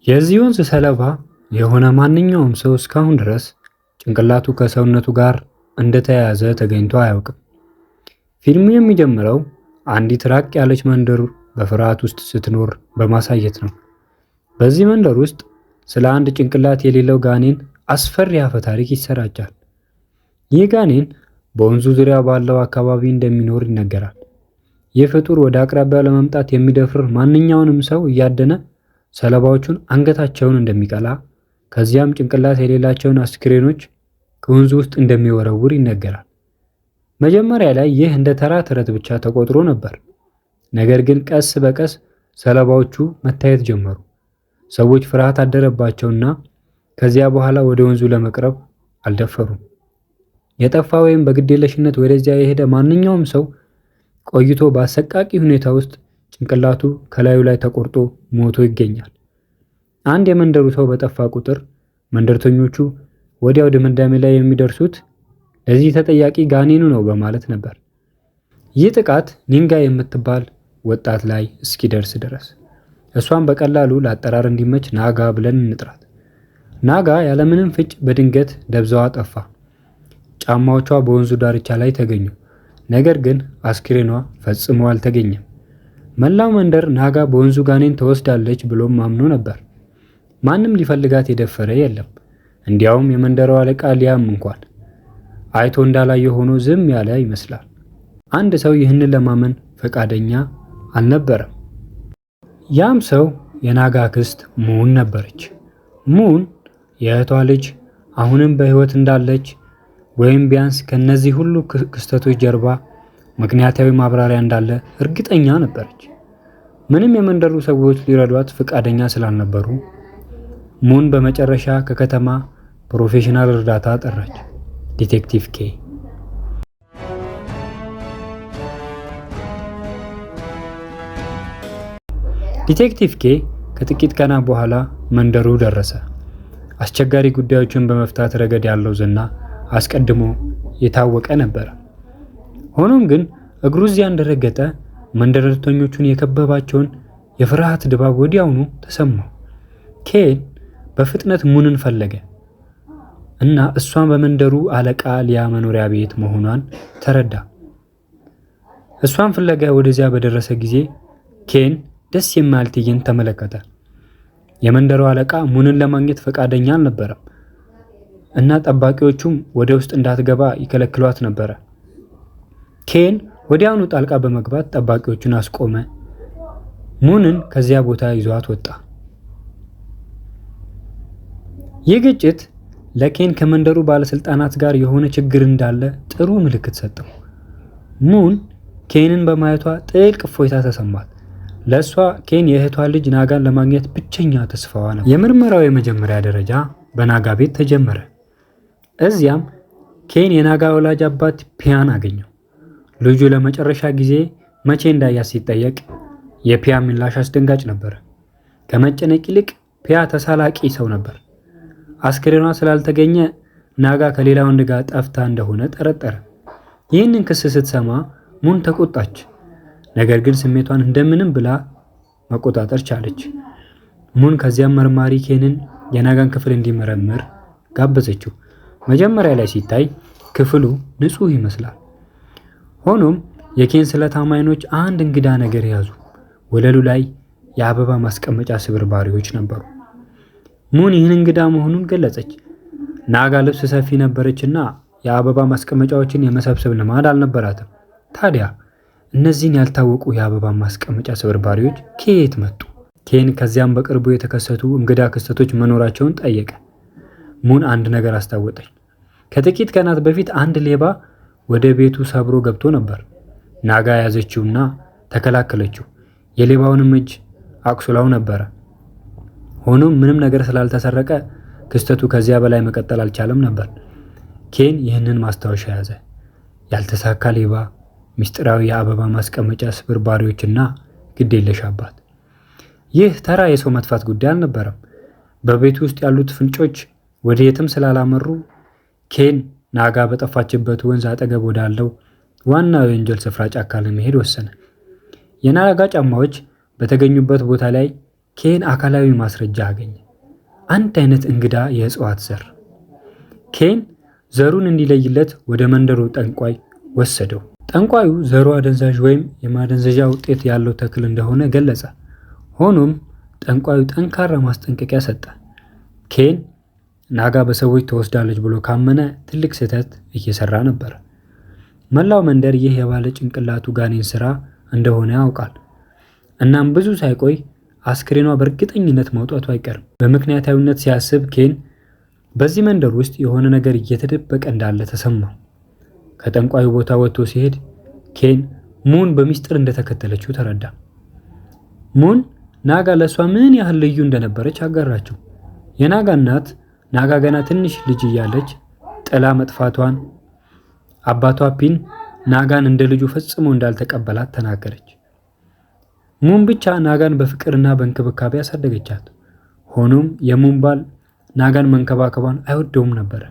የዚህ ወንዝ ሰለባ የሆነ ማንኛውም ሰው እስካሁን ድረስ ጭንቅላቱ ከሰውነቱ ጋር እንደተያያዘ ተገኝቶ አያውቅም። ፊልሙ የሚጀምረው አንዲት ራቅ ያለች መንደር በፍርሃት ውስጥ ስትኖር በማሳየት ነው። በዚህ መንደር ውስጥ ስለ አንድ ጭንቅላት የሌለው ጋኔን አስፈሪ አፈ ታሪክ ይሰራጫል። ይህ ጋኔን በወንዙ ዙሪያ ባለው አካባቢ እንደሚኖር ይነገራል። ይህ ፍጡር ወደ አቅራቢያው ለመምጣት የሚደፍር ማንኛውንም ሰው እያደነ ሰለባዎቹን አንገታቸውን እንደሚቀላ ከዚያም ጭንቅላት የሌላቸውን አስክሬኖች ከወንዙ ውስጥ እንደሚወረውር ይነገራል። መጀመሪያ ላይ ይህ እንደ ተራ ተረት ብቻ ተቆጥሮ ነበር። ነገር ግን ቀስ በቀስ ሰለባዎቹ መታየት ጀመሩ። ሰዎች ፍርሃት አደረባቸውና ከዚያ በኋላ ወደ ወንዙ ለመቅረብ አልደፈሩም። የጠፋ ወይም በግዴለሽነት ወደዚያ የሄደ ማንኛውም ሰው ቆይቶ በአሰቃቂ ሁኔታ ውስጥ ጭንቅላቱ ከላዩ ላይ ተቆርጦ ሞቶ ይገኛል። አንድ የመንደሩ ሰው በጠፋ ቁጥር መንደርተኞቹ ወዲያው ድምዳሜ ላይ የሚደርሱት ለዚህ ተጠያቂ ጋኔኑ ነው በማለት ነበር። ይህ ጥቃት ኒንጋ የምትባል ወጣት ላይ እስኪደርስ ድረስ እሷን በቀላሉ ለአጠራር እንዲመች ናጋ ብለን እንጥራት። ናጋ ያለምንም ፍንጭ በድንገት ደብዛዋ ጠፋ። ጫማዎቿ በወንዙ ዳርቻ ላይ ተገኙ። ነገር ግን አስክሬኗ ፈጽሞ አልተገኘም። መላው መንደር ናጋ በወንዙ ጋኔን ተወስዳለች ብሎም አምኖ ነበር። ማንም ሊፈልጋት የደፈረ የለም። እንዲያውም የመንደሩ አለቃ ሊያም እንኳን አይቶ እንዳላየ ሆኖ ዝም ያለ ይመስላል። አንድ ሰው ይህንን ለማመን ፈቃደኛ አልነበረም። ያም ሰው የናጋ አክስት ሙን ነበረች። ሙን የእህቷ ልጅ አሁንም በሕይወት እንዳለች ወይም ቢያንስ ከነዚህ ሁሉ ክስተቶች ጀርባ ምክንያታዊ ማብራሪያ እንዳለ እርግጠኛ ነበረች። ምንም የመንደሩ ሰዎች ሊረዷት ፈቃደኛ ስላልነበሩ ሙን በመጨረሻ ከከተማ ፕሮፌሽናል እርዳታ ጠራች። ዲቴክቲቭ ኬ። ዲቴክቲቭ ኬ ከጥቂት ቀናት በኋላ መንደሩ ደረሰ። አስቸጋሪ ጉዳዮችን በመፍታት ረገድ ያለው ዝና አስቀድሞ የታወቀ ነበር። ሆኖም ግን እግሩ እዚያ እንደረገጠ መንደረተኞቹን የከበባቸውን የፍርሃት ድባብ ወዲያውኑ ተሰማው። ኬን በፍጥነት ሙንን ፈለገ እና እሷን በመንደሩ አለቃ ሊያ መኖሪያ ቤት መሆኗን ተረዳ። እሷን ፍለጋ ወደዚያ በደረሰ ጊዜ ኬን ደስ የማያል ትዕይንት ተመለከተ። የመንደሩ አለቃ ሙንን ለማግኘት ፈቃደኛ አልነበረም እና ጠባቂዎቹም ወደ ውስጥ እንዳትገባ ይከለክሏት ነበረ። ኬን ወዲያውኑ ጣልቃ በመግባት ጠባቂዎቹን አስቆመ። ሙንን ከዚያ ቦታ ይዟት ወጣ። ይህ ግጭት ለኬን ከመንደሩ ባለስልጣናት ጋር የሆነ ችግር እንዳለ ጥሩ ምልክት ሰጠው። ሙን ኬንን በማየቷ ጥልቅ እፎይታ ተሰማት። ለእሷ ኬን የእህቷ ልጅ ናጋን ለማግኘት ብቸኛ ተስፋዋ ነው። የምርመራው የመጀመሪያ ደረጃ በናጋ ቤት ተጀመረ። እዚያም ኬን የናጋ ወላጅ አባት ፒያን አገኘው። ልጁ ለመጨረሻ ጊዜ መቼ እንዳያት ሲጠየቅ የፒያ ምላሽ አስደንጋጭ ነበር። ከመጨነቅ ይልቅ ፒያ ተሳላቂ ሰው ነበር። አስክሬኗ ስላልተገኘ ናጋ ከሌላ ወንድ ጋር ጠፍታ እንደሆነ ጠረጠረ። ይህንን ክስ ስትሰማ ሙን ተቆጣች። ነገር ግን ስሜቷን እንደምንም ብላ መቆጣጠር ቻለች። ሙን ከዚያም መርማሪ ኬንን የናጋን ክፍል እንዲመረምር ጋበዘችው። መጀመሪያ ላይ ሲታይ ክፍሉ ንጹህ ይመስላል። ሆኖም የኬን ስለታማ ዓይኖች አንድ እንግዳ ነገር ያዙ። ወለሉ ላይ የአበባ ማስቀመጫ ስብርባሪዎች ነበሩ። ሙን ይህን እንግዳ መሆኑን ገለጸች። ናጋ ልብስ ሰፊ ነበረችና የአበባ ማስቀመጫዎችን የመሰብሰብ ልማድ አልነበራትም። ታዲያ እነዚህን ያልታወቁ የአበባ ማስቀመጫ ስብርባሪዎች ከየት መጡ? ኬን ከዚያም በቅርቡ የተከሰቱ እንግዳ ክስተቶች መኖራቸውን ጠየቀ። ሙን አንድ ነገር አስታወጠች። ከጥቂት ቀናት በፊት አንድ ሌባ ወደ ቤቱ ሰብሮ ገብቶ ነበር። ናጋ ያዘችውና ተከላከለችው። የሌባውንም እጅ አቁስላው ነበረ። ሆኖም ምንም ነገር ስላልተሰረቀ ክስተቱ ከዚያ በላይ መቀጠል አልቻለም ነበር። ኬን ይህንን ማስታወሻ ያዘ። ያልተሳካ ሌባ፣ ምስጢራዊ የአበባ ማስቀመጫ ስብርባሪዎችና ግዴለሽ አባት። ይህ ተራ የሰው መጥፋት ጉዳይ አልነበረም። በቤቱ ውስጥ ያሉት ፍንጮች ወደ የትም ስላላመሩ ኬን ናጋ በጠፋችበት ወንዝ አጠገብ ወዳለው ዋናው የወንጀል ስፍራ ጫካ ለመሄድ ወሰነ። የናጋ ጫማዎች በተገኙበት ቦታ ላይ ኬን አካላዊ ማስረጃ አገኘ። አንድ አይነት እንግዳ የእጽዋት ዘር። ኬን ዘሩን እንዲለይለት ወደ መንደሩ ጠንቋይ ወሰደው። ጠንቋዩ ዘሩ አደንዛዥ ወይም የማደንዘዣ ውጤት ያለው ተክል እንደሆነ ገለጸ። ሆኖም ጠንቋዩ ጠንካራ ማስጠንቀቂያ ሰጠ። ኬን ናጋ በሰዎች ተወስዳለች ብሎ ካመነ ትልቅ ስህተት እየሰራ ነበር። መላው መንደር ይህ የባለ ጭንቅላቱ ጋኔን ስራ እንደሆነ ያውቃል። እናም ብዙ ሳይቆይ አስክሬኗ በእርግጠኝነት መውጣቱ አይቀርም። በምክንያታዊነት ሲያስብ ኬን በዚህ መንደር ውስጥ የሆነ ነገር እየተደበቀ እንዳለ ተሰማው። ከጠንቋዩ ቦታ ወጥቶ ሲሄድ ኬን ሙን በሚስጥር እንደተከተለችው ተረዳ። ሙን ናጋ ለእሷ ምን ያህል ልዩ እንደነበረች አጋራችው። የናጋ እናት ናጋ ገና ትንሽ ልጅ እያለች ጥላ መጥፋቷን፣ አባቷ ፒን ናጋን እንደ ልጁ ፈጽሞ እንዳልተቀበላት ተናገረች። ሙን ብቻ ናጋን በፍቅርና በእንክብካቤ ያሳደገቻት። ሆኖም የሙን ባል ናጋን መንከባከቧን አይወደውም ነበር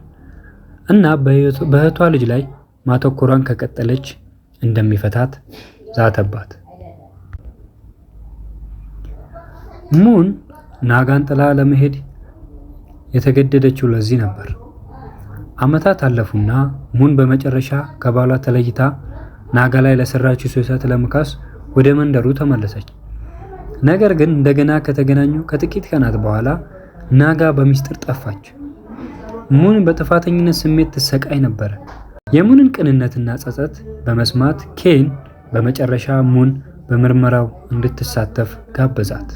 እና በእህቷ ልጅ ላይ ማተኮሯን ከቀጠለች እንደሚፈታት ዛተባት። ሙን ናጋን ጥላ ለመሄድ የተገደደችው ለዚህ ነበር። ዓመታት አለፉና ሙን በመጨረሻ ከባሏ ተለይታ ናጋ ላይ ለሰራችው ስህተት ለመካስ ወደ መንደሩ ተመለሰች። ነገር ግን እንደገና ከተገናኙ ከጥቂት ቀናት በኋላ ናጋ በሚስጥር ጠፋች። ሙን በጥፋተኝነት ስሜት ትሰቃይ ነበር። የሙንን ቅንነትና ጸጸት በመስማት ኬን በመጨረሻ ሙን በምርመራው እንድትሳተፍ ጋበዛት።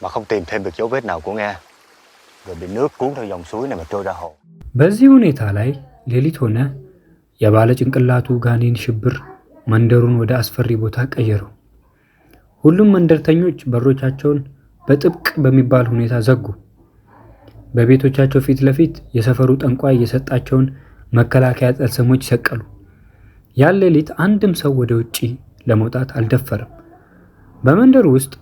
mà không tìm thêm được dấu vết nào của Nga, rồi bị nước cuốn theo dòng suối này mà trôi ra hồ. በዚህ ሁኔታ ላይ ሌሊት ሆነ። የባለ ጭንቅላቱ ጋኔን ሽብር መንደሩን ወደ አስፈሪ ቦታ ቀየረው። ሁሉም መንደርተኞች በሮቻቸውን በጥብቅ በሚባል ሁኔታ ዘጉ። በቤቶቻቸው ፊት ለፊት የሰፈሩ ጠንቋይ የሰጣቸውን መከላከያ ጠልሰሞች ሰቀሉ። ያን ሌሊት አንድም ሰው ወደ ውጪ ለመውጣት አልደፈረም። በመንደሩ ውስጥ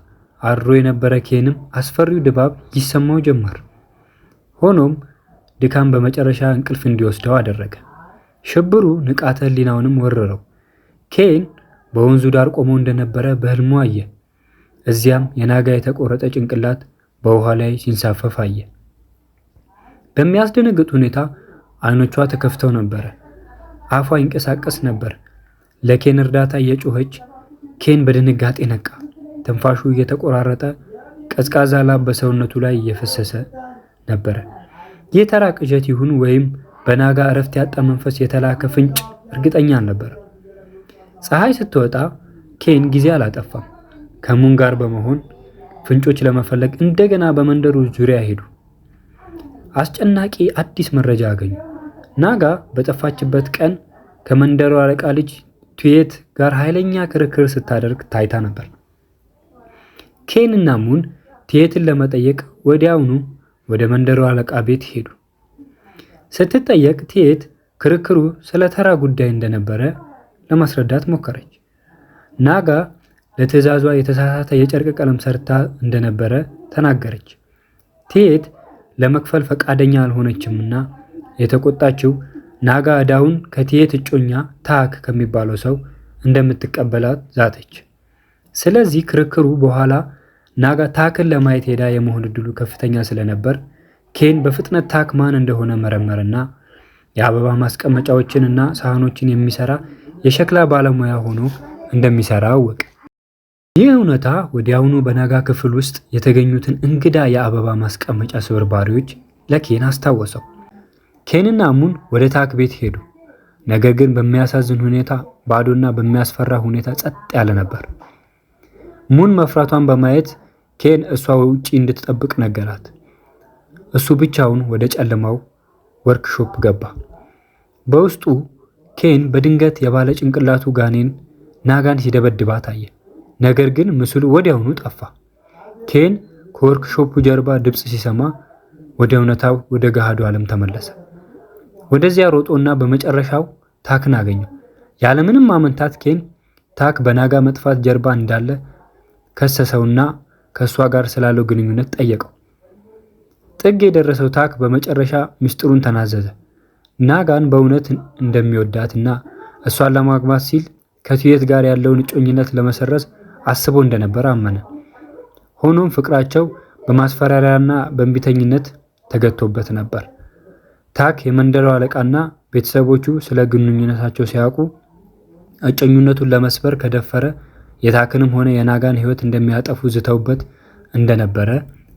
አድሮ የነበረ ኬንም አስፈሪው ድባብ ይሰማው ጀመር። ሆኖም ድካም በመጨረሻ እንቅልፍ እንዲወስደው አደረገ። ሽብሩ ንቃተ ህሊናውንም ወረረው። ኬን በወንዙ ዳር ቆሞ እንደነበረ በህልሙ አየ። እዚያም የናጋ የተቆረጠ ጭንቅላት በውሃ ላይ ሲንሳፈፍ አየ። በሚያስደነግጥ ሁኔታ አይኖቿ ተከፍተው ነበር። አፏ ይንቀሳቀስ ነበር። ለኬን እርዳታ እየጮኸች ኬን በድንጋጤ ነቃ። ትንፋሹ እየተቆራረጠ ቀዝቃዛ ላብ በሰውነቱ ላይ እየፈሰሰ ነበር። ይህ ተራ ቅዠት ይሁን ወይም በናጋ እረፍት ያጣ መንፈስ የተላከ ፍንጭ እርግጠኛ አልነበር። ፀሐይ ስትወጣ ኬን ጊዜ አላጠፋም። ከሙን ጋር በመሆን ፍንጮች ለመፈለግ እንደገና በመንደሩ ዙሪያ ሄዱ። አስጨናቂ አዲስ መረጃ አገኙ። ናጋ በጠፋችበት ቀን ከመንደሩ አለቃ ልጅ ቱየት ጋር ኃይለኛ ክርክር ስታደርግ ታይታ ነበር። ኬን እና ሙን ቱየትን ለመጠየቅ ወዲያውኑ ወደ መንደሩ አለቃ ቤት ሄዱ። ስትጠየቅ ቱየት ክርክሩ ስለ ተራ ጉዳይ እንደነበረ ለማስረዳት ሞከረች። ናጋ ለትዕዛዟ የተሳሳተ የጨርቅ ቀለም ሰርታ እንደነበረ ተናገረች። ቱየት ለመክፈል ፈቃደኛ አልሆነችምና የተቆጣችው ናጋ ዕዳውን ከቱየት እጮኛ ታክ ከሚባለው ሰው እንደምትቀበላት ዛተች። ስለዚህ ክርክሩ በኋላ ናጋ ታክን ለማየት ሄዳ የመሆን ዕድሉ ከፍተኛ ስለነበር ኬን በፍጥነት ታክ ማን እንደሆነ መረመርና የአበባ ማስቀመጫዎችንና ሳህኖችን የሚሰራ የሸክላ ባለሙያ ሆኖ እንደሚሰራ አወቀ። ይህ እውነታ ወዲያውኑ በናጋ ክፍል ውስጥ የተገኙትን እንግዳ የአበባ ማስቀመጫ ስብርባሪዎች ለኬን አስታወሰው። ኬንና ሙን ወደ ታክ ቤት ሄዱ። ነገር ግን በሚያሳዝን ሁኔታ ባዶና በሚያስፈራ ሁኔታ ጸጥ ያለ ነበር። ሙን መፍራቷን በማየት ኬን እሷ ውጪ እንድትጠብቅ ነገራት። እሱ ብቻውን ወደ ጨለማው ወርክሾፕ ገባ። በውስጡ ኬን በድንገት የባለ ጭንቅላቱ ጋኔን ናጋን ሲደበድባት አየ። ነገር ግን ምስሉ ወዲያውኑ ጠፋ። ኬን ከወርክሾፑ ጀርባ ድምፅ ሲሰማ ወደ እውነታው ወደ ገሃዱ ዓለም ተመለሰ። ወደዚያ ሮጦና በመጨረሻው ታክን አገኘው። ያለምንም ማመንታት ኬን ታክ በናጋ መጥፋት ጀርባ እንዳለ ከሰሰውና ከእሷ ጋር ስላለው ግንኙነት ጠየቀው። ጥግ የደረሰው ታክ በመጨረሻ ምስጢሩን ተናዘዘ። ናጋን በእውነት እንደሚወዳትና እሷን ለማግባት ሲል ከቱየት ጋር ያለውን እጮኝነት ለመሰረዝ አስቦ እንደነበር አመነ። ሆኖም ፍቅራቸው በማስፈራሪያና በእንቢተኝነት ተገቶበት ነበር። ታክ የመንደሩ አለቃና ቤተሰቦቹ ስለ ግንኙነታቸው ሲያውቁ እጮኝነቱን ለመስበር ከደፈረ የታክንም ሆነ የናጋን ሕይወት እንደሚያጠፉ ዝተውበት እንደነበረ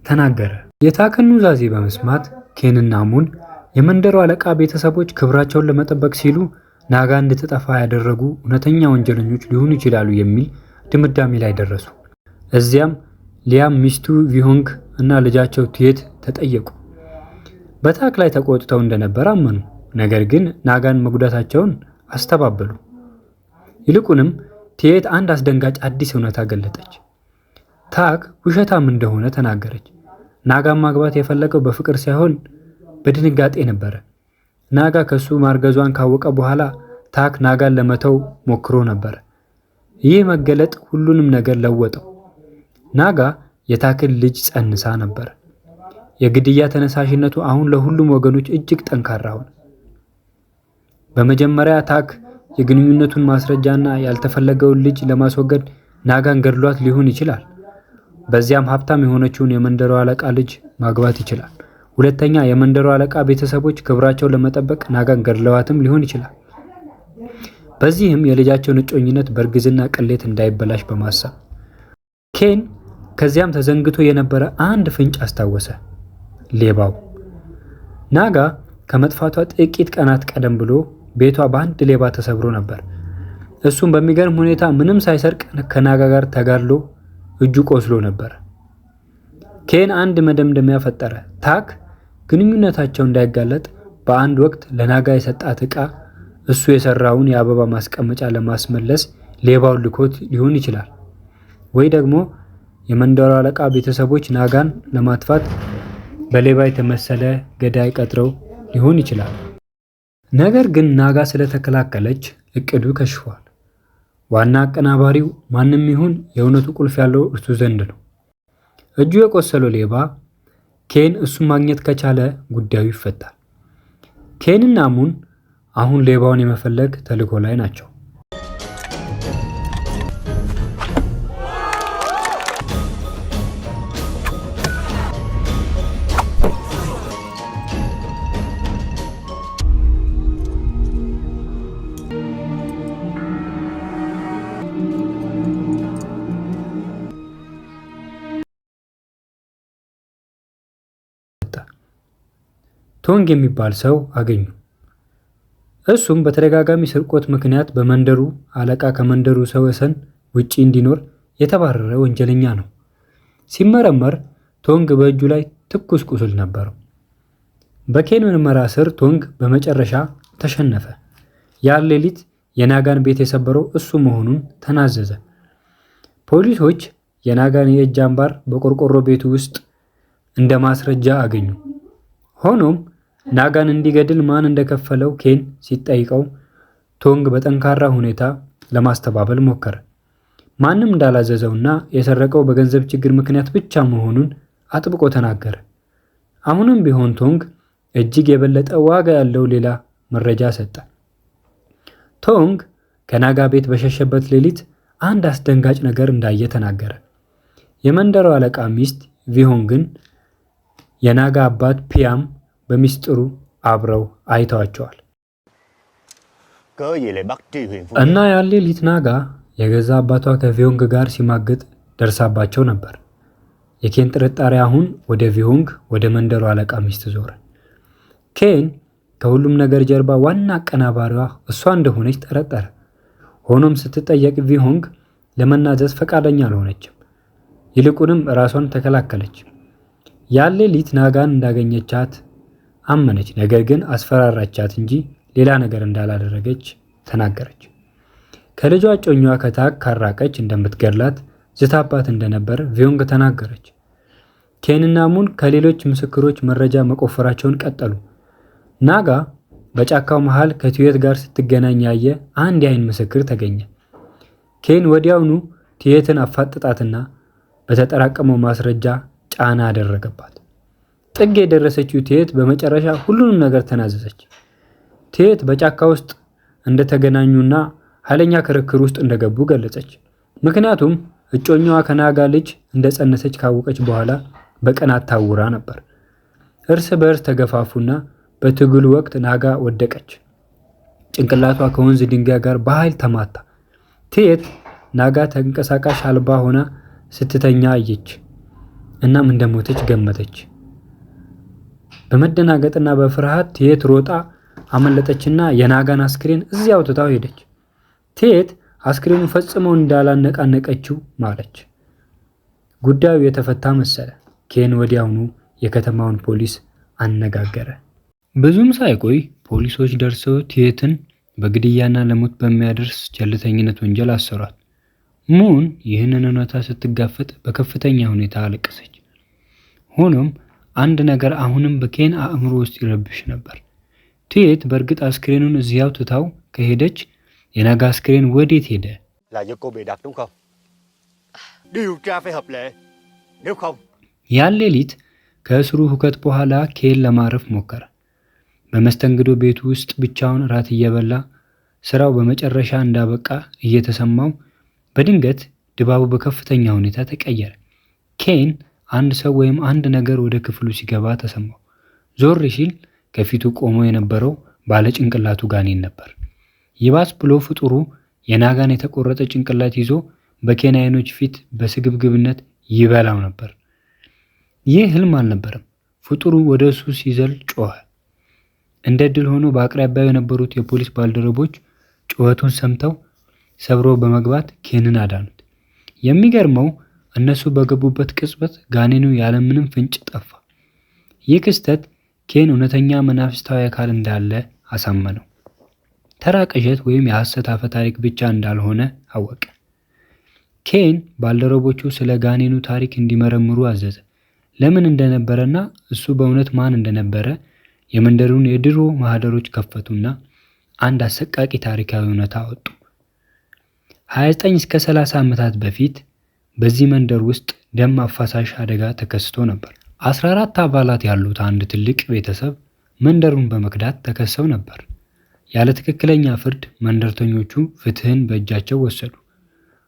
ተናገረ። የታክን ኑዛዜ በመስማት ኬንና ሙን የመንደሩ አለቃ ቤተሰቦች ክብራቸውን ለመጠበቅ ሲሉ ናጋ እንድትጠፋ ያደረጉ እውነተኛ ወንጀለኞች ሊሆኑ ይችላሉ የሚል ድምዳሜ ላይ ደረሱ። እዚያም ሊያም፣ ሚስቱ ቪሆንግ እና ልጃቸው ቲየት ተጠየቁ። በታክ ላይ ተቆጥተው እንደነበር አመኑ። ነገር ግን ናጋን መጉዳታቸውን አስተባበሉ። ይልቁንም ቲየት አንድ አስደንጋጭ አዲስ እውነታ ገለጠች። ታክ ውሸታም እንደሆነ ተናገረች። ናጋን ማግባት የፈለገው በፍቅር ሳይሆን በድንጋጤ ነበረ። ናጋ ከሱ ማርገዟን ካወቀ በኋላ ታክ ናጋን ለመተው ሞክሮ ነበር። ይህ መገለጥ ሁሉንም ነገር ለወጠው። ናጋ የታክን ልጅ ጸንሳ ነበር። የግድያ ተነሳሽነቱ አሁን ለሁሉም ወገኖች እጅግ ጠንካራ ሆነ። በመጀመሪያ ታክ የግንኙነቱን ማስረጃና ያልተፈለገውን ልጅ ለማስወገድ ናጋን ገድሏት ሊሆን ይችላል። በዚያም ሀብታም የሆነችውን የመንደሩ አለቃ ልጅ ማግባት ይችላል። ሁለተኛ፣ የመንደሩ አለቃ ቤተሰቦች ክብራቸውን ለመጠበቅ ናጋን ገድለዋትም ሊሆን ይችላል። በዚህም የልጃቸውን እጮኝነት በእርግዝና ቅሌት እንዳይበላሽ በማሰብ ኬን ከዚያም ተዘንግቶ የነበረ አንድ ፍንጭ አስታወሰ። ሌባው ናጋ ከመጥፋቷ ጥቂት ቀናት ቀደም ብሎ ቤቷ በአንድ ሌባ ተሰብሮ ነበር። እሱም በሚገርም ሁኔታ ምንም ሳይሰርቅ ከናጋ ጋር ተጋድሎ እጁ ቆስሎ ነበር። ኬን አንድ መደምደሚያ ፈጠረ። ታክ ግንኙነታቸው እንዳይጋለጥ በአንድ ወቅት ለናጋ የሰጣት ዕቃ እሱ የሰራውን የአበባ ማስቀመጫ ለማስመለስ ሌባውን ልኮት ሊሆን ይችላል። ወይ ደግሞ የመንደሩ አለቃ ቤተሰቦች ናጋን ለማጥፋት በሌባ የተመሰለ ገዳይ ቀጥረው ሊሆን ይችላል። ነገር ግን ናጋ ስለተከላከለች እቅዱ ከሽፏል። ዋና አቀናባሪው ማንም ይሁን የእውነቱ ቁልፍ ያለው እርሱ ዘንድ ነው። እጁ የቆሰለው ሌባ ኬን እሱን ማግኘት ከቻለ ጉዳዩ ይፈታል። ኬንና ሙን አሁን ሌባውን የመፈለግ ተልዕኮ ላይ ናቸው። ቶንግ የሚባል ሰው አገኙ። እሱም በተደጋጋሚ ስርቆት ምክንያት በመንደሩ አለቃ ከመንደሩ ሰው ወሰን ውጪ እንዲኖር የተባረረ ወንጀለኛ ነው። ሲመረመር ቶንግ በእጁ ላይ ትኩስ ቁስል ነበረው። በኬን ምርመራ ስር ቶንግ በመጨረሻ ተሸነፈ። ያን ሌሊት የናጋን ቤት የሰበረው እሱ መሆኑን ተናዘዘ። ፖሊሶች የናጋን የእጅ አምባር በቆርቆሮ ቤቱ ውስጥ እንደ ማስረጃ አገኙ። ሆኖም ናጋን እንዲገድል ማን እንደከፈለው ኬን ሲጠይቀው ቶንግ በጠንካራ ሁኔታ ለማስተባበል ሞከረ። ማንም እንዳላዘዘውና የሰረቀው በገንዘብ ችግር ምክንያት ብቻ መሆኑን አጥብቆ ተናገረ። አሁንም ቢሆን ቶንግ እጅግ የበለጠ ዋጋ ያለው ሌላ መረጃ ሰጠ። ቶንግ ከናጋ ቤት በሸሸበት ሌሊት አንድ አስደንጋጭ ነገር እንዳየ ተናገረ። የመንደሩ አለቃ ሚስት ቪሆንግን የናጋ አባት ፒያም በሚስጥሩ አብረው አይተዋቸዋል። እና ያን ሌሊት ናጋ የገዛ አባቷ ከቪሆንግ ጋር ሲማግጥ ደርሳባቸው ነበር። የኬን ጥርጣሬ አሁን ወደ ቪሆንግ ወደ መንደሩ አለቃ ሚስት ዞረ። ኬን ከሁሉም ነገር ጀርባ ዋና አቀናባሪዋ እሷ እንደሆነች ጠረጠረ። ሆኖም ስትጠየቅ ቪሆንግ ለመናዘዝ ፈቃደኛ አልሆነችም። ይልቁንም ራሷን ተከላከለች። ያን ሌሊት ናጋን እንዳገኘቻት አመነች። ነገር ግን አስፈራራቻት እንጂ ሌላ ነገር እንዳላደረገች ተናገረች። ከልጇ እጮኛዋ ከታክ ካራቀች እንደምትገድላት ዝታባት እንደነበር ቪዮንግ ተናገረች። ኬንና ሙን ከሌሎች ምስክሮች መረጃ መቆፈራቸውን ቀጠሉ። ናጋ በጫካው መሃል ከቲየት ጋር ስትገናኝ ያየ አንድ የዓይን ምስክር ተገኘ። ኬን ወዲያውኑ ቲየትን አፋጥጣትና በተጠራቀመው ማስረጃ ጫና አደረገባት። ጥግ የደረሰችው ቲየት በመጨረሻ ሁሉንም ነገር ተናዘዘች። ቲየት በጫካ ውስጥ እንደተገናኙና ኃይለኛ ክርክር ውስጥ እንደገቡ ገለጸች። ምክንያቱም እጮኛዋ ከናጋ ልጅ እንደጸነሰች ካወቀች በኋላ በቀናት ታውራ ነበር። እርስ በእርስ ተገፋፉና በትግሉ ወቅት ናጋ ወደቀች። ጭንቅላቷ ከወንዝ ድንጋይ ጋር በኃይል ተማታ። ቴት ናጋ ተንቀሳቃሽ አልባ ሆና ስትተኛ አየች። እናም እንደሞተች ገመተች። በመደናገጥና በፍርሃት ቴት ሮጣ አመለጠችና የናጋን አስክሬን እዚያው ትታው ሄደች። ቴት አስክሬኑ ፈጽሞ እንዳላነቃነቀችው ማለች። ጉዳዩ የተፈታ መሰለ። ኬን ወዲያውኑ የከተማውን ፖሊስ አነጋገረ። ብዙም ሳይቆይ ፖሊሶች ደርሰው ቴትን በግድያና ለሞት በሚያደርስ ቸልተኝነት ወንጀል አሰሯት። ሙን ይህንን እውነታ ስትጋፈጥ በከፍተኛ ሁኔታ አለቀሰች። ሆኖም አንድ ነገር አሁንም በኬን አእምሮ ውስጥ ይረብሽ ነበር። ቴት በእርግጥ አስክሬኑን እዚያው ትታው ከሄደች የናጋ አስክሬን ወዴት ሄደ? Là do cô bị đặt đúng không? Điều tra phải hợp lệ. Nếu không ያን ሌሊት ከእስሩ ሁከት በኋላ ኬን ለማረፍ ሞከረ። በመስተንግዶ ቤቱ ውስጥ ብቻውን ራት እየበላ ስራው በመጨረሻ እንዳበቃ እየተሰማው በድንገት ድባቡ በከፍተኛ ሁኔታ ተቀየረ። ኬን አንድ ሰው ወይም አንድ ነገር ወደ ክፍሉ ሲገባ ተሰማው። ዞር ሲል ከፊቱ ቆሞ የነበረው ባለ ጭንቅላቱ ጋኔን ነበር። ይባስ ብሎ ፍጡሩ የናጋን የተቆረጠ ጭንቅላት ይዞ በኬን አይኖች ፊት በስግብግብነት ይበላው ነበር። ይህ ህልም አልነበረም። ፍጡሩ ወደ እሱ ሲዘል ጮኸ። እንደ ድል ሆኖ በአቅራቢያው የነበሩት የፖሊስ ባልደረቦች ጩኸቱን ሰምተው ሰብረው በመግባት ኬንን አዳኑት። የሚገርመው እነሱ በገቡበት ቅጽበት ጋኔኑ ያለምንም ፍንጭ ጠፋ። ይህ ክስተት ኬን እውነተኛ መናፍስታዊ አካል እንዳለ አሳመነው። ተራ ቅዠት ወይም የሐሰት አፈ ታሪክ ብቻ እንዳልሆነ አወቀ። ኬን ባልደረቦቹ ስለ ጋኔኑ ታሪክ እንዲመረምሩ አዘዘ። ለምን እንደነበረና እሱ በእውነት ማን እንደነበረ የመንደሩን የድሮ ማህደሮች ከፈቱና አንድ አሰቃቂ ታሪካዊ እውነታ አወጡ። 29 እስከ 30 ዓመታት በፊት በዚህ መንደር ውስጥ ደም አፋሳሽ አደጋ ተከስቶ ነበር። 14 አባላት ያሉት አንድ ትልቅ ቤተሰብ መንደሩን በመክዳት ተከሰው ነበር። ያለ ትክክለኛ ፍርድ መንደርተኞቹ ፍትህን በእጃቸው ወሰዱ።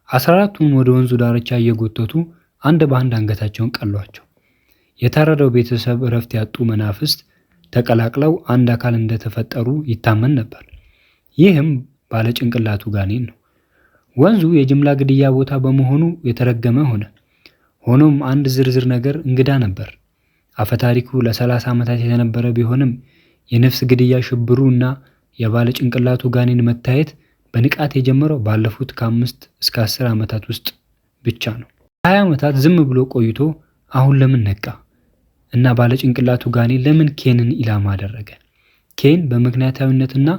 14ቱም ወደ ወንዙ ዳርቻ እየጎተቱ አንድ በአንድ አንገታቸውን ቀሏቸው። የታረደው ቤተሰብ እረፍት ያጡ መናፍስት ተቀላቅለው አንድ አካል እንደተፈጠሩ ይታመን ነበር። ይህም ባለጭንቅላቱ ጋኔን ነው። ወንዙ የጅምላ ግድያ ቦታ በመሆኑ የተረገመ ሆነ። ሆኖም አንድ ዝርዝር ነገር እንግዳ ነበር። አፈታሪኩ ለ30 ዓመታት የተነበረ ቢሆንም የነፍስ ግድያ ሽብሩ እና የባለጭንቅላቱ ጋኔን መታየት በንቃት የጀመረው ባለፉት ከ5 እስከ 10 ዓመታት ውስጥ ብቻ ነው። 20 ዓመታት ዝም ብሎ ቆይቶ አሁን ለምን ነቃ? እና ባለጭንቅላቱ ጋኔን ለምን ኬንን ኢላማ አደረገ? ኬን በምክንያታዊነትና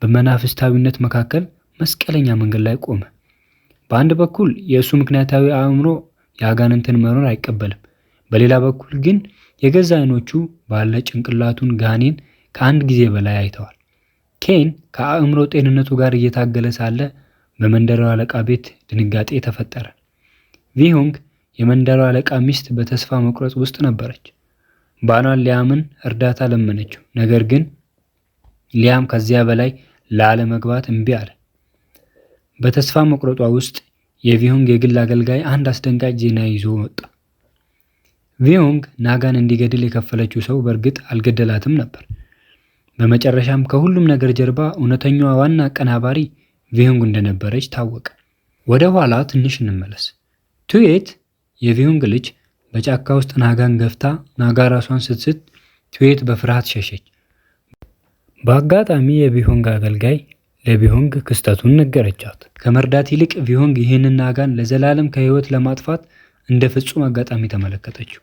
በመናፍስታዊነት መካከል መስቀለኛ መንገድ ላይ ቆመ። በአንድ በኩል የእሱ ምክንያታዊ አእምሮ የአጋንንትን መኖር አይቀበልም። በሌላ በኩል ግን የገዛ አይኖቹ ባለ ጭንቅላቱን ጋኔን ከአንድ ጊዜ በላይ አይተዋል። ኬን ከአእምሮ ጤንነቱ ጋር እየታገለ ሳለ በመንደሩ አለቃ ቤት ድንጋጤ ተፈጠረ። ቪሆንግ የመንደሩ አለቃ ሚስት በተስፋ መቁረጥ ውስጥ ነበረች። ባሏን ሊያምን እርዳታ ለመነችው። ነገር ግን ሊያም ከዚያ በላይ ላለመግባት እምቢ አለ። በተስፋ መቁረጧ ውስጥ የቪሆንግ የግል አገልጋይ አንድ አስደንጋጭ ዜና ይዞ ወጣ። ቪሆንግ ናጋን እንዲገድል የከፈለችው ሰው በእርግጥ አልገደላትም ነበር። በመጨረሻም ከሁሉም ነገር ጀርባ እውነተኛዋ ዋና አቀናባሪ ቪሆንግ እንደነበረች ታወቀ። ወደ ኋላ ትንሽ እንመለስ። ቱዌት የቪሆንግ ልጅ በጫካ ውስጥ ናጋን ገፍታ ናጋ ራሷን ስትስት ቱዌት በፍርሃት ሸሸች። በአጋጣሚ የቪሆንግ አገልጋይ ለቪሆንግ ክስተቱን ነገረቻት። ከመርዳት ይልቅ ቪሆንግ ይህንን ናጋን ለዘላለም ከህይወት ለማጥፋት እንደ ፍጹም አጋጣሚ ተመለከተችው።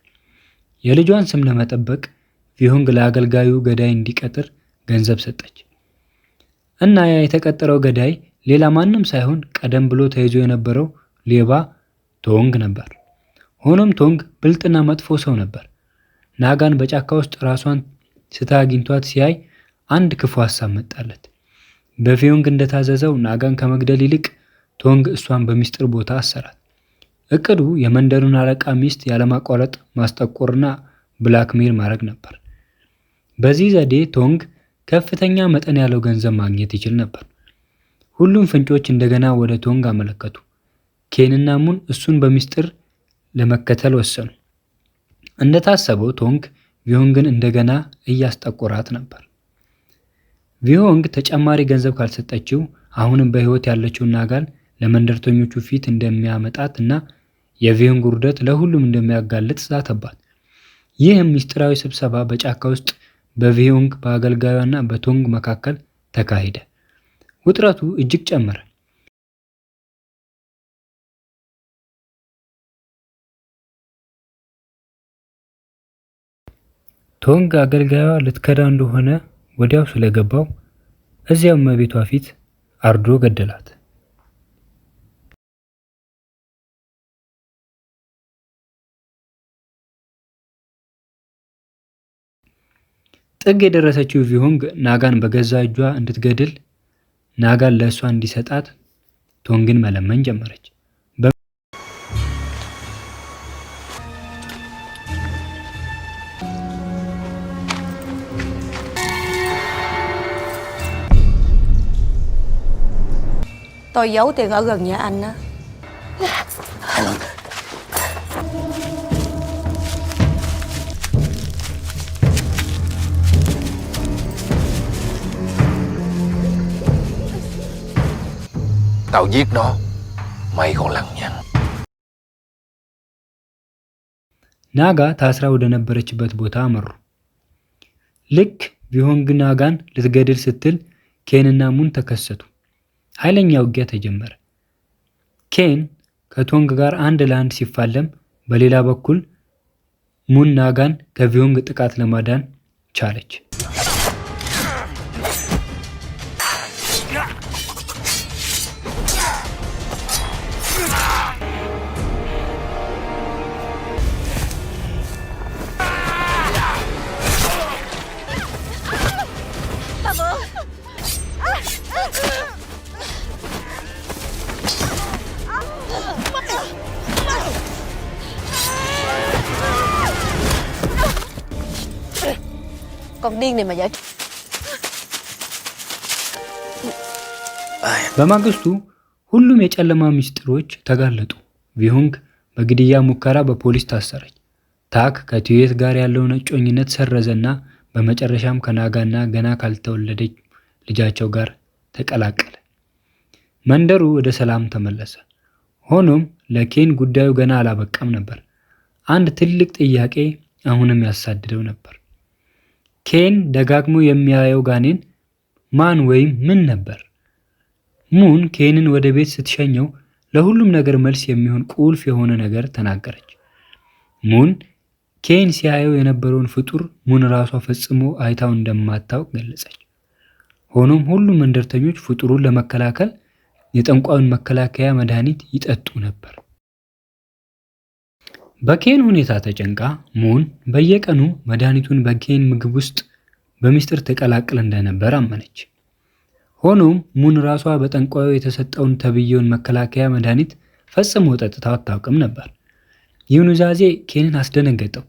የልጇን ስም ለመጠበቅ ቪሆንግ ለአገልጋዩ ገዳይ እንዲቀጥር ገንዘብ ሰጠች እና ያ የተቀጠረው ገዳይ ሌላ ማንም ሳይሆን ቀደም ብሎ ተይዞ የነበረው ሌባ ቶንግ ነበር። ሆኖም ቶንግ ብልጥና መጥፎ ሰው ነበር። ናጋን በጫካ ውስጥ ራሷን ስታ አግኝቷት ሲያይ አንድ ክፉ ሀሳብ መጣለት። በቪሆንግ እንደታዘዘው ናጋን ከመግደል ይልቅ ቶንግ እሷን በሚስጥር ቦታ አሰራት። እቅዱ የመንደሩን አለቃ ሚስት ያለማቋረጥ ማስጠቆርና ብላክሜል ማድረግ ነበር። በዚህ ዘዴ ቶንግ ከፍተኛ መጠን ያለው ገንዘብ ማግኘት ይችል ነበር። ሁሉም ፍንጮች እንደገና ወደ ቶንግ አመለከቱ። ኬንና ሙን እሱን በሚስጥር ለመከተል ወሰኑ። እንደታሰበው ቶንግ ቪሆንግን እንደገና እያስጠቆራት ነበር። ቪሆንግ ተጨማሪ ገንዘብ ካልሰጠችው አሁንም በሕይወት ያለችው ናጋን ለመንደርተኞቹ ፊት እንደሚያመጣት እና የቪሆንግ ውርደት ለሁሉም እንደሚያጋልጥ ዛተባት። ይህም ምስጢራዊ ስብሰባ በጫካ ውስጥ በቪሆንግ በአገልጋዩና በቶንግ መካከል ተካሄደ። ውጥረቱ እጅግ ጨመረ። ቶንግ አገልጋዩዋ ልትከዳ እንደሆነ ወዲያው ስለገባው እዚያው እመቤቷ ፊት አርዶ ገደላት። ጥግ የደረሰችው ቪሆንግ ናጋን በገዛ እጇ እንድትገድል ናጋን ለእሷ እንዲሰጣት ቶንግን መለመን ጀመረች። Tôi giấu tiền ở gần nhà anh á. Tao giết nó, mày còn lằng nhằng. ናጋ ታስራ ወደ ነበረችበት ቦታ አመሩ። ልክ ቪሆንግ ናጋን ልትገድል ስትል ኬንና ሙን ተከሰቱ። ኃይለኛ ውጊያ ተጀመረ። ኬን ከቶንግ ጋር አንድ ለአንድ ሲፋለም፣ በሌላ በኩል ሙን ናጋን ከቪሆንግ ጥቃት ለማዳን ቻለች። Con điên này mà vậy? በማግስቱ ሁሉም የጨለማ ምስጢሮች ተጋለጡ። ቪሆንግ በግድያ ሙከራ በፖሊስ ታሰረች። ታክ ከቲዩት ጋር ያለውን እጮኝነት ሰረዘና በመጨረሻም ከናጋና ገና ካልተወለደች ልጃቸው ጋር ተቀላቀለ። መንደሩ ወደ ሰላም ተመለሰ። ሆኖም ለኬን ጉዳዩ ገና አላበቃም ነበር። አንድ ትልቅ ጥያቄ አሁንም ያሳድደው ነበር። ኬን ደጋግሞ የሚያየው ጋኔን ማን ወይም ምን ነበር? ሙን ኬንን ወደ ቤት ስትሸኘው ለሁሉም ነገር መልስ የሚሆን ቁልፍ የሆነ ነገር ተናገረች። ሙን ኬን ሲያየው የነበረውን ፍጡር ሙን ራሷ ፈጽሞ አይታው እንደማታውቅ ገለጸች። ሆኖም ሁሉም መንደርተኞች ፍጡሩን ለመከላከል የጠንቋዩን መከላከያ መድኃኒት ይጠጡ ነበር። በኬን ሁኔታ ተጨንቃ ሙን በየቀኑ መድኃኒቱን በኬን ምግብ ውስጥ በሚስጥር ተቀላቅል እንደነበር አመነች። ሆኖም ሙን ራሷ በጠንቋዩ የተሰጠውን ተብየውን መከላከያ መድኃኒት ፈጽሞ ጠጥታው አታውቅም ነበር። ይህ ኑዛዜ ኬንን አስደነገጠው።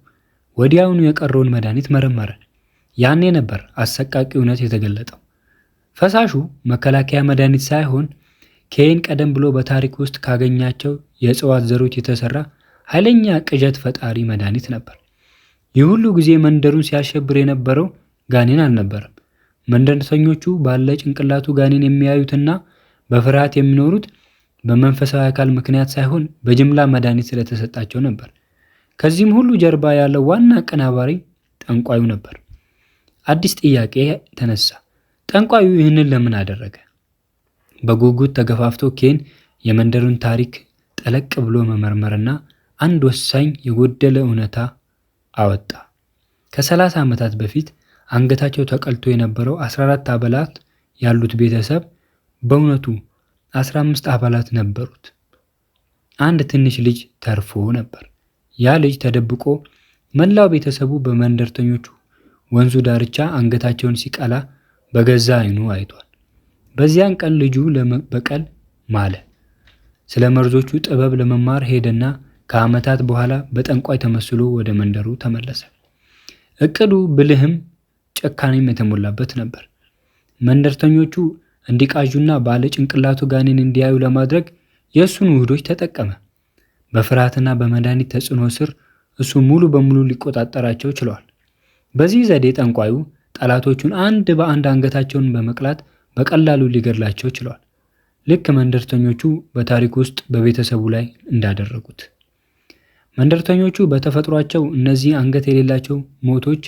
ወዲያውኑ የቀረውን መድኃኒት መረመረ። ያኔ ነበር አሰቃቂ እውነት የተገለጠው። ፈሳሹ መከላከያ መድኃኒት ሳይሆን ኬን ቀደም ብሎ በታሪክ ውስጥ ካገኛቸው የእጽዋት ዘሮች የተሰራ ኃይለኛ ቅዠት ፈጣሪ መድኃኒት ነበር። ይህ ሁሉ ጊዜ መንደሩን ሲያሸብር የነበረው ጋኔን አልነበረም። መንደርተኞቹ ባለ ጭንቅላቱ ጋኔን የሚያዩትና በፍርሃት የሚኖሩት በመንፈሳዊ አካል ምክንያት ሳይሆን በጅምላ መድኃኒት ስለተሰጣቸው ነበር። ከዚህም ሁሉ ጀርባ ያለው ዋና አቀናባሪ ጠንቋዩ ነበር። አዲስ ጥያቄ ተነሳ። ጠንቋዩ ይህንን ለምን አደረገ? በጉጉት ተገፋፍቶ ኬን የመንደሩን ታሪክ ጠለቅ ብሎ መመርመርና አንድ ወሳኝ የጎደለ እውነታ አወጣ። ከ30 ዓመታት በፊት አንገታቸው ተቀልቶ የነበረው 14 አባላት ያሉት ቤተሰብ በእውነቱ 15 አባላት ነበሩት። አንድ ትንሽ ልጅ ተርፎ ነበር። ያ ልጅ ተደብቆ መላው ቤተሰቡ በመንደርተኞቹ ወንዙ ዳርቻ አንገታቸውን ሲቀላ በገዛ ዓይኑ አይቷል። በዚያን ቀን ልጁ ለመበቀል ማለ። ስለ መርዞቹ ጥበብ ለመማር ሄደና ከዓመታት በኋላ በጠንቋይ ተመስሎ ወደ መንደሩ ተመለሰ። እቅዱ ብልህም ጨካኔም የተሞላበት ነበር። መንደርተኞቹ እንዲቃዡና ባለ ጭንቅላቱ ጋኔን እንዲያዩ ለማድረግ የእሱን ውህዶች ተጠቀመ። በፍርሃትና በመድኃኒት ተጽዕኖ ስር እሱ ሙሉ በሙሉ ሊቆጣጠራቸው ችሏል። በዚህ ዘዴ ጠንቋዩ ጠላቶቹን አንድ በአንድ አንገታቸውን በመቅላት በቀላሉ ሊገድላቸው ችሏል። ልክ መንደርተኞቹ በታሪክ ውስጥ በቤተሰቡ ላይ እንዳደረጉት። መንደርተኞቹ በተፈጥሯቸው እነዚህ አንገት የሌላቸው ሞቶች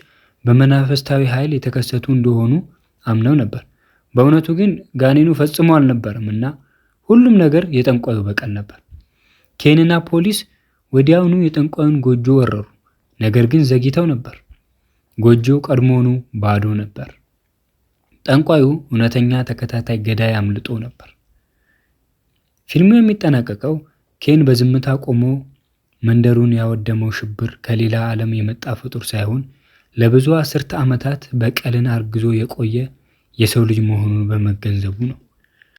በመናፈስታዊ ኃይል የተከሰቱ እንደሆኑ አምነው ነበር። በእውነቱ ግን ጋኔኑ ፈጽሞ አልነበረም እና ሁሉም ነገር የጠንቋዩ በቀል ነበር። ኬንና ፖሊስ ወዲያውኑ የጠንቋዩን ጎጆ ወረሩ። ነገር ግን ዘግይተው ነበር። ጎጆው ቀድሞውኑ ባዶ ነበር። ጠንቋዩ እውነተኛ ተከታታይ ገዳይ አምልጦ ነበር። ፊልሙ የሚጠናቀቀው ኬን በዝምታ ቆሞ መንደሩን ያወደመው ሽብር ከሌላ ዓለም የመጣ ፍጡር ሳይሆን ለብዙ አስርተ ዓመታት በቀልን አርግዞ የቆየ የሰው ልጅ መሆኑን በመገንዘቡ ነው።